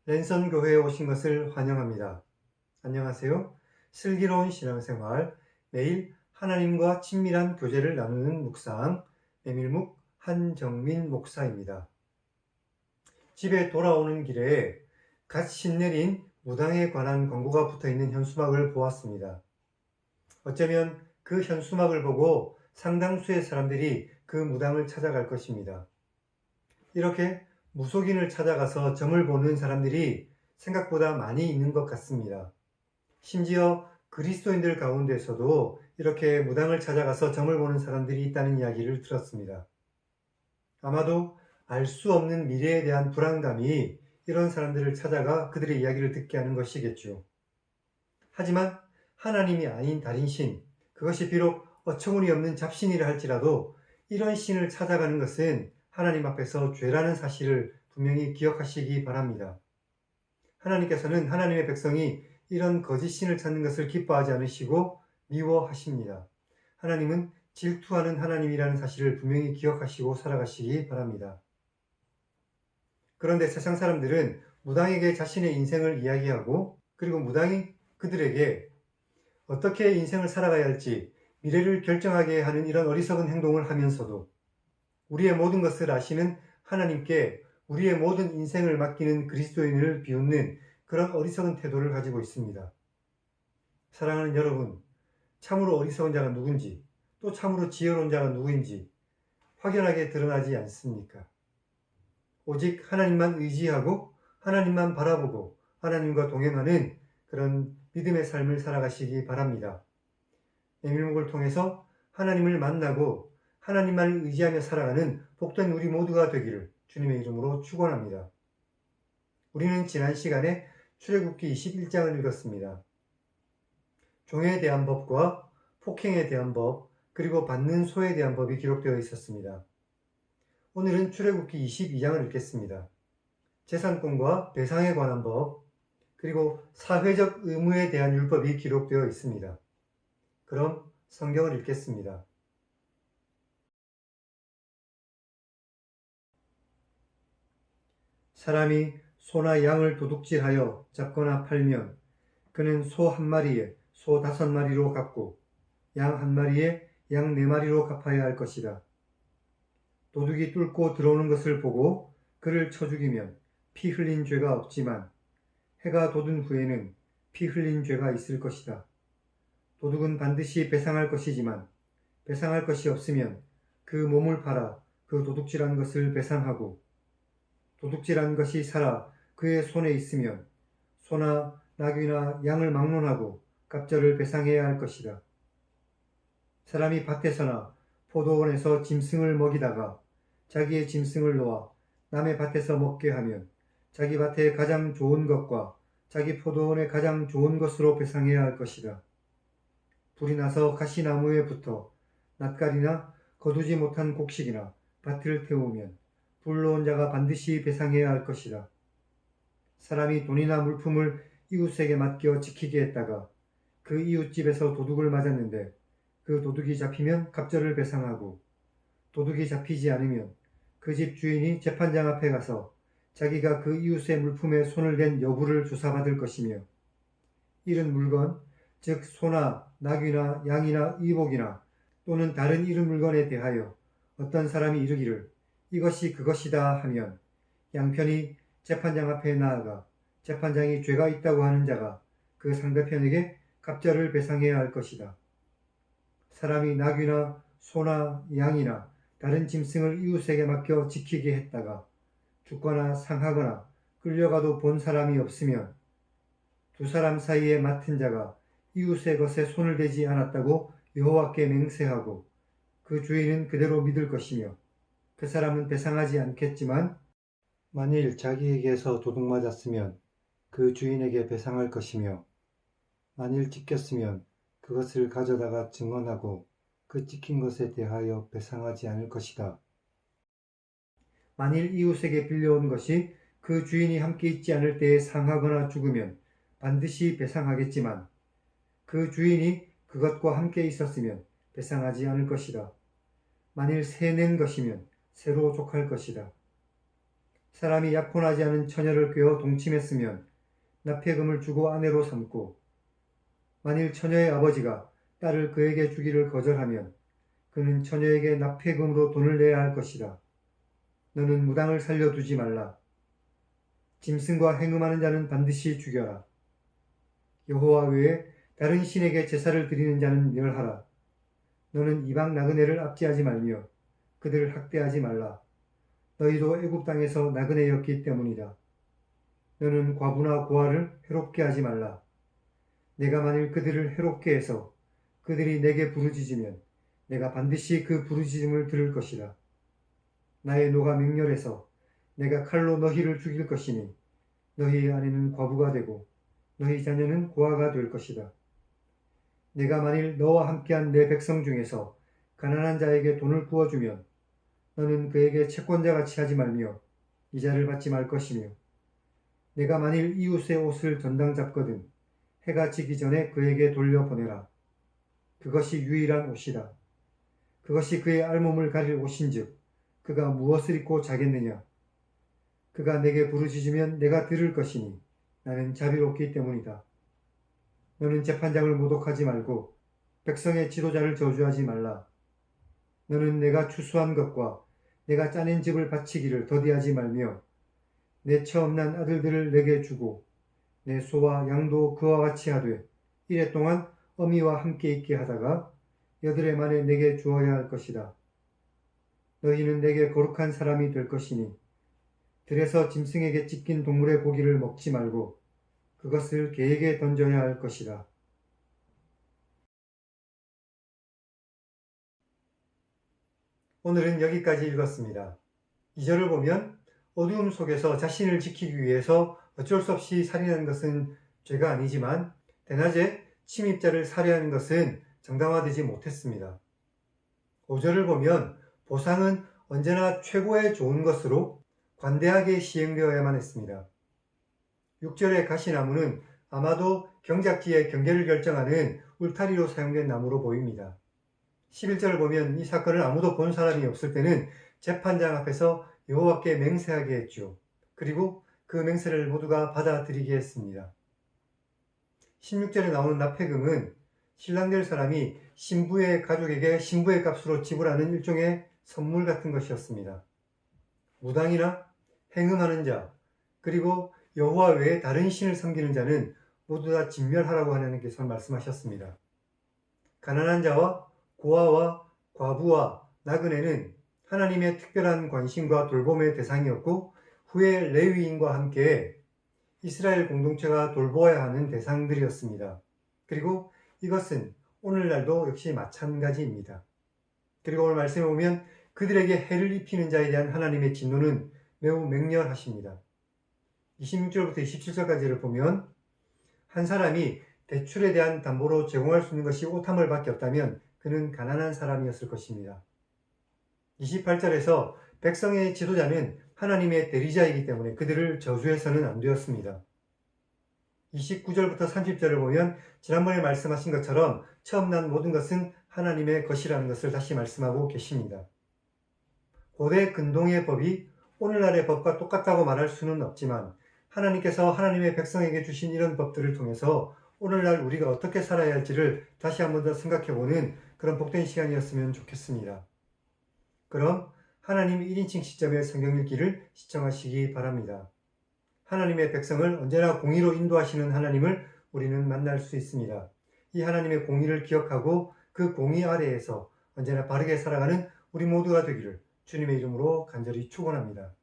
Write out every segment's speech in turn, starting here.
랜선 교회에 오신 것을 환영합니다. 안녕하세요. 슬기로운 신앙생활, 매일 하나님과 친밀한 교제를 나누는 묵상, 메밀묵 한정민 목사입니다. 집에 돌아오는 길에 갓 신내린 무당에 관한 광고가 붙어있는 현수막을 보았습니다. 어쩌면 그 현수막을 보고 상당수의 사람들이 그 무당을 찾아갈 것입니다. 이렇게 무속인을 찾아가서 점을 보는 사람들이 생각보다 많이 있는 것 같습니다. 심지어 그리스도인들 가운데서도 이렇게 무당을 찾아가서 점을 보는 사람들이 있다는 이야기를 들었습니다. 아마도 알 수 없는 미래에 대한 불안감이 이런 사람들을 찾아가 그들의 이야기를 듣게 하는 것이겠죠. 하지만 하나님이 아닌 다른 신, 그것이 비록 어처구니없는 잡신이라 할지라도 이런 신을 찾아가는 것은 하나님 앞에서 죄라는 사실을 분명히 기억하시기 바랍니다. 하나님께서는 하나님의 백성이 이런 거짓 신을 찾는 것을 기뻐하지 않으시고 미워하십니다. 하나님은 질투하는 하나님이라는 사실을 분명히 기억하시고 살아가시기 바랍니다. 그런데 세상 사람들은 무당에게 자신의 인생을 이야기하고 그리고 무당이 그들에게 어떻게 인생을 살아가야 할지 미래를 결정하게 하는 이런 어리석은 행동을 하면서도 우리의 모든 것을 아시는 하나님께 우리의 모든 인생을 맡기는 그리스도인을 비웃는 그런 어리석은 태도를 가지고 있습니다. 사랑하는 여러분, 참으로 어리석은 자가 누군지 또 참으로 지혜로운 자가 누구인지 확연하게 드러나지 않습니까? 오직 하나님만 의지하고 하나님만 바라보고 하나님과 동행하는 그런 믿음의 삶을 살아가시기 바랍니다. 메밀묵을 통해서 하나님을 만나고 하나님만을 의지하며 살아가는 복된 우리 모두가 되기를 주님의 이름으로 축원합니다. 우리는 지난 시간에 출애굽기 21장을 읽었습니다. 종에 대한 법과 폭행에 대한 법, 그리고 받는 소에 대한 법이 기록되어 있었습니다. 오늘은 출애굽기 22장을 읽겠습니다. 재산권과 배상에 관한 법, 그리고 사회적 의무에 대한 율법이 기록되어 있습니다. 그럼 성경을 읽겠습니다. 사람이 소나 양을 도둑질하여 잡거나 팔면 그는 소 한 마리에 소 5마리로 갚고 양 한 마리에 양 4마리로 갚아야 할 것이다. 도둑이 뚫고 들어오는 것을 보고 그를 쳐 죽이면 피 흘린 죄가 없지만 해가 돋은 후에는 피 흘린 죄가 있을 것이다. 도둑은 반드시 배상할 것이지만 배상할 것이 없으면 그 몸을 팔아 그 도둑질한 것을 배상하고 도둑질한 것이 살아 그의 손에 있으면 소나 나귀나 양을 막론하고 갑절을 배상해야 할 것이다. 사람이 밭에서나 포도원에서 짐승을 먹이다가 자기의 짐승을 놓아 남의 밭에서 먹게 하면 자기 밭의 가장 좋은 것과 자기 포도원의 가장 좋은 것으로 배상해야 할 것이다. 불이 나서 가시나무에 붙어 낫갈이나 거두지 못한 곡식이나 밭을 태우면 불러온 자가 반드시 배상해야 할 것이다. 사람이 돈이나 물품을 이웃에게 맡겨 지키게 했다가 그 이웃집에서 도둑을 맞았는데 그 도둑이 잡히면 갑절을 배상하고 도둑이 잡히지 않으면 그 집 주인이 재판장 앞에 가서 자기가 그 이웃의 물품에 손을 댄 여부를 조사받을 것이며 잃은 물건, 즉 소나 나귀나 양이나 이복이나 또는 다른 잃은 물건에 대하여 어떤 사람이 이르기를 이것이 그것이다 하면 양편이 재판장 앞에 나아가 재판장이 죄가 있다고 하는 자가 그 상대편에게 갑절을 배상해야 할 것이다. 사람이 나귀나 소나 양이나 다른 짐승을 이웃에게 맡겨 지키게 했다가 죽거나 상하거나 끌려가도 본 사람이 없으면 두 사람 사이에 맡은 자가 이웃의 것에 손을 대지 않았다고 여호와께 맹세하고 그 주인은 그대로 믿을 것이며 그 사람은 배상하지 않겠지만 만일 자기에게서 도둑 맞았으면 그 주인에게 배상할 것이며 만일 찢겼으면 그것을 가져다가 증언하고 그 찢긴 것에 대하여 배상하지 않을 것이다. 만일 이웃에게 빌려온 것이 그 주인이 함께 있지 않을 때에 상하거나 죽으면 반드시 배상하겠지만 그 주인이 그것과 함께 있었으면 배상하지 않을 것이다. 만일 새 낸 것이면 새로 족할 것이다. 사람이 약혼하지 않은 처녀를 꿰어 동침했으면 납폐금을 주고 아내로 삼고, 만일 처녀의 아버지가 딸을 그에게 주기를 거절하면 그는 처녀에게 납폐금으로 돈을 내야 할 것이다. 너는 무당을 살려두지 말라. 짐승과 행음하는 자는 반드시 죽여라. 여호와 외에 다른 신에게 제사를 드리는 자는 멸하라. 너는 이방 나그네를 압제하지 말며 그들을 학대하지 말라. 너희도 애굽 땅에서 나그네였기 때문이다. 너는 과부나 고아를 해롭게 하지 말라. 내가 만일 그들을 해롭게 해서 그들이 내게 부르짖으면 내가 반드시 그 부르짖음을 들을 것이다. 나의 노가 맹렬해서 내가 칼로 너희를 죽일 것이니 너희의 아내는 과부가 되고 너희 자녀는 고아가 될 것이다. 내가 만일 너와 함께한 내 백성 중에서 가난한 자에게 돈을 부어주면 너는 그에게 채권자같이 하지 말며 이자를 받지 말 것이며, 내가 만일 이웃의 옷을 전당 잡거든 해가 지기 전에 그에게 돌려보내라. 그것이 유일한 옷이다. 그것이 그의 알몸을 가릴 옷인즉 그가 무엇을 입고 자겠느냐. 그가 내게 부르짖으면 내가 들을 것이니 나는 자비롭기 때문이다. 너는 재판장을 모독하지 말고 백성의 지도자를 저주하지 말라. 너는 내가 추수한 것과 내가 짜낸 집을 바치기를 더디하지 말며 내 처음 난 아들들을 내게 주고 내 소와 양도 그와 같이 하되 이래 동안 어미와 함께 있게 하다가 여드레 만에 내게 주어야 할 것이다. 너희는 내게 거룩한 사람이 될 것이니 들에서 짐승에게 찢긴 동물의 고기를 먹지 말고 그것을 개에게 던져야 할 것이다. 오늘은 여기까지 읽었습니다. 2절을 보면 어두움 속에서 자신을 지키기 위해서 어쩔 수 없이 살인하는 것은 죄가 아니지만 대낮에 침입자를 살해하는 것은 정당화되지 못했습니다. 5절을 보면 보상은 언제나 최고의 좋은 것으로 관대하게 시행되어야만 했습니다. 6절의 가시나무는 아마도 경작지의 경계를 결정하는 울타리로 사용된 나무로 보입니다. 11절을 보면 이 사건을 아무도 본 사람이 없을 때는 재판장 앞에서 여호와께 맹세하게 했죠. 그리고 그 맹세를 모두가 받아들이게 했습니다. 16절에 나오는 납폐금은 신랑될 사람이 신부의 가족에게 신부의 값으로 지불하는 일종의 선물 같은 것이었습니다. 무당이나 행음하는 자, 그리고 여호와 외에 다른 신을 섬기는 자는 모두 다 진멸하라고 하나님께서 말씀하셨습니다. 가난한 자와 고아와 과부와 나그네는 하나님의 특별한 관심과 돌봄의 대상이었고 후에 레위인과 함께 이스라엘 공동체가 돌보아야 하는 대상들이었습니다. 그리고 이것은 오늘날도 역시 마찬가지입니다. 그리고 오늘 말씀에 보면 그들에게 해를 입히는 자에 대한 하나님의 진노는 매우 맹렬하십니다. 26절부터 27절까지를 보면 한 사람이 대출에 대한 담보로 제공할 수 있는 것이 오타물 밖에 없다면 그는 가난한 사람이었을 것입니다. 28절에서 백성의 지도자는 하나님의 대리자이기 때문에 그들을 저주해서는 안 되었습니다. 29절부터 30절을 보면 지난번에 말씀하신 것처럼 처음 난 모든 것은 하나님의 것이라는 것을 다시 말씀하고 계십니다. 고대 근동의 법이 오늘날의 법과 똑같다고 말할 수는 없지만 하나님께서 하나님의 백성에게 주신 이런 법들을 통해서 오늘날 우리가 어떻게 살아야 할지를 다시 한 번 더 생각해보는 그런 복된 시간이었으면 좋겠습니다. 그럼 하나님 1인칭 시점의 성경 읽기를 시청하시기 바랍니다. 하나님의 백성을 언제나 공의로 인도하시는 하나님을 우리는 만날 수 있습니다. 이 하나님의 공의를 기억하고 그 공의 아래에서 언제나 바르게 살아가는 우리 모두가 되기를 주님의 이름으로 간절히 축원합니다.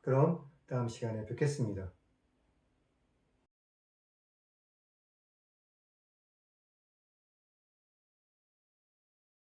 그럼 다음 시간에 뵙겠습니다.